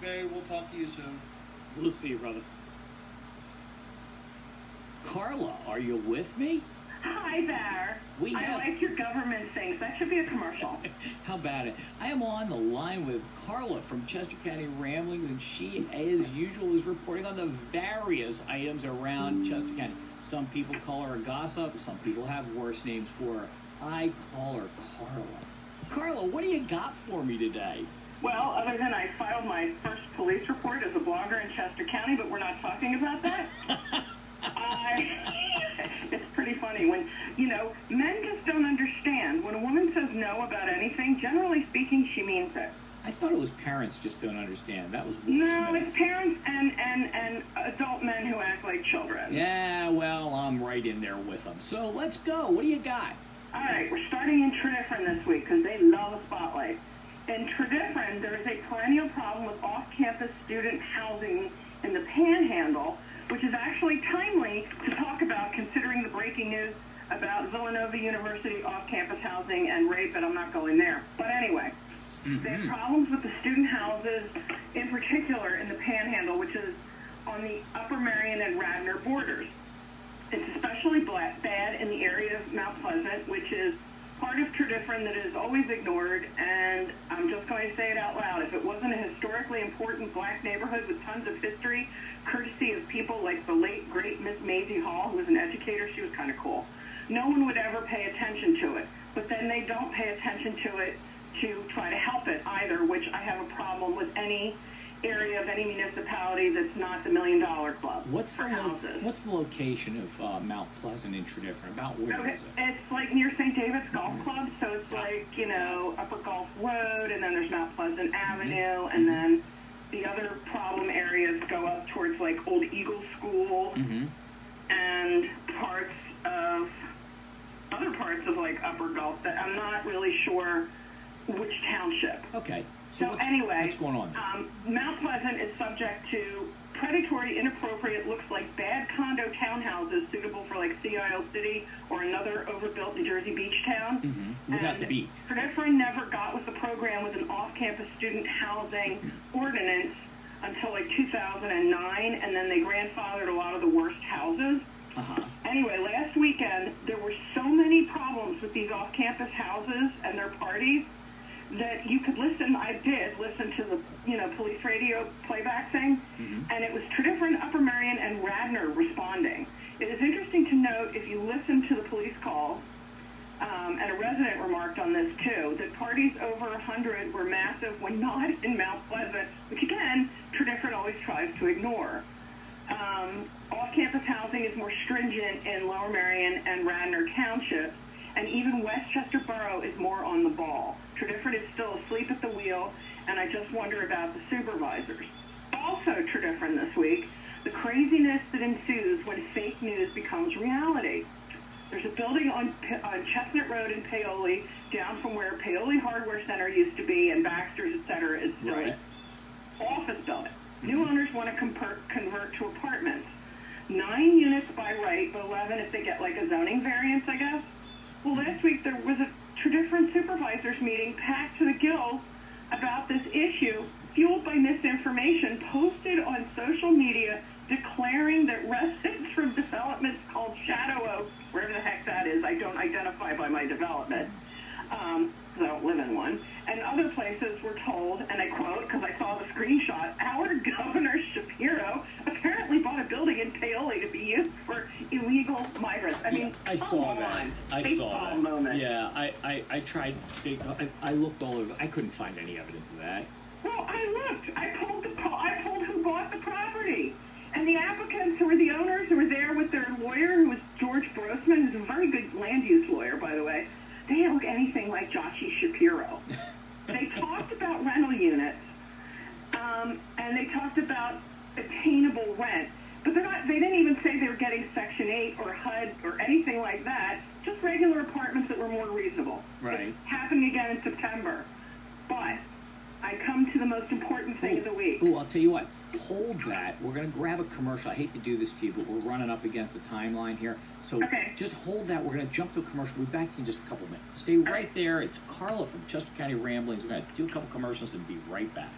Bay. We'll talk to you soon. We'll see you, brother. Carla, are you with me? Hi there. I like your government things. That should be a commercial. How about it? I am on the line with Carla from Chester County Ramblings, and she, as usual, is reporting on the various items around Chester County. Some people call her a gossip. Some people have worse names for her. I call her Carla. Carla, what do you got for me today? Well, other than I filed my first police report as a blogger in Chester County, but we're not talking about that. It's pretty funny when, men just don't understand. When a woman says no about anything, generally speaking, she means it. I thought it was parents just don't understand. That was No, it's parents and adult men who act like children. Yeah, well, I'm right in there with them. So let's go. What do you got? All right, we're starting in Tredyffrin this week because they love a spotlight. In Tredyffrin, there is a perennial problem with off-campus student housing in the Panhandle, which is actually timely to talk about considering the breaking news about Villanova University off-campus housing and rape, and I'm not going there. But anyway, they have problems with the student houses, in particular in the Panhandle, which is on the Upper Marion and Radnor borders. It's especially bad in the area of Mount Pleasant, which is part of Tredyffrin that is always ignored, and I'm just going to say it out loud. If it wasn't a historically important black neighborhood with tons of history, courtesy of people like the late, great Miss Maisie Hall, who was an educator, she was kind of cool, no one would ever pay attention to it. But then they don't pay attention to it to try to help it either, which I have a problem with any area of any municipality that's not the $1 Million Club. What's the location of Mount Pleasant in Tredyffrin? About where is it? It's like near St. David's Golf Club, so it's like, Upper Gulf Road, and then there's Mount Pleasant Avenue, and then the other problem areas go up towards like Old Eagle School, and other parts of like Upper Gulf that I'm not really sure which township. Okay. So anyway, what's going on? Mount Pleasant is subject to predatory, inappropriate, looks like bad condo townhouses suitable for like Sea Isle City or another overbuilt New Jersey beach town. Without the beach. Tredyffrin never got with the program with an off-campus student housing ordinance until like 2009, and then they grandfathered a lot of the worst houses. Anyway, last weekend, there were so many problems with these off-campus houses and their parties that you could listen. I did listen to the police radio playback thing, and it was Tredyffrin, Upper Marion, and Radnor responding. It is interesting to note, if you listen to the police call, and a resident remarked on this too, that parties over 100 were massive when not in Mount Pleasant, which again, Tredyffrin always tries to ignore. Off-campus housing is more stringent in Lower Marion and Radnor townships, and even Westchester Borough is more on the ball. Tredyffrin is still asleep at the wheel, and I just wonder about the supervisors. Also Tredyffrin this week, the craziness that ensues when fake news becomes reality. There's a building on Chestnut Road in Paoli, down from where Paoli Hardware Center used to be, and Baxter's, etc. is still an office building. New owners want to convert to apartments. 9 units by right, but 11 if they get like a zoning variance, I guess. Well, last week there was a Tredyffrin supervisors meeting packed to the gills about this issue, fueled by misinformation posted on social media declaring that residents from developments called Shadow Oak, wherever the heck that is, I don't identify by my development, because I don't live in one, and other places were told, and I quote, because I saw the screenshot, our Governor Shapiro apparently bought a building in Paoli to be used for illegal migrants. I mean, I saw that. I saw that. Moment. Yeah, I tried. I looked all over. I couldn't find any evidence of that. Well, I looked. I pulled who bought the property. And the applicants who were the owners who were there with their lawyer, who was George Grossman, who's a very good land use lawyer, by the way, they didn't look anything like Joshie Shapiro. They talked about rental units, and they talked about attainable rent, but they didn't even say they were getting Section 8 or HUD or anything like that, just regular apartments that were more reasonable. Right. It's happening again in September. But I come to the most important thing of the week. I'll tell you what. Hold that. We're going to grab a commercial. I hate to do this to you, but we're running up against the timeline here. So just hold that. We're going to jump to a commercial. We'll be back to you in just a couple minutes. Stay right there. It's Carla from Chester County Ramblings. We're going to do a couple commercials and be right back.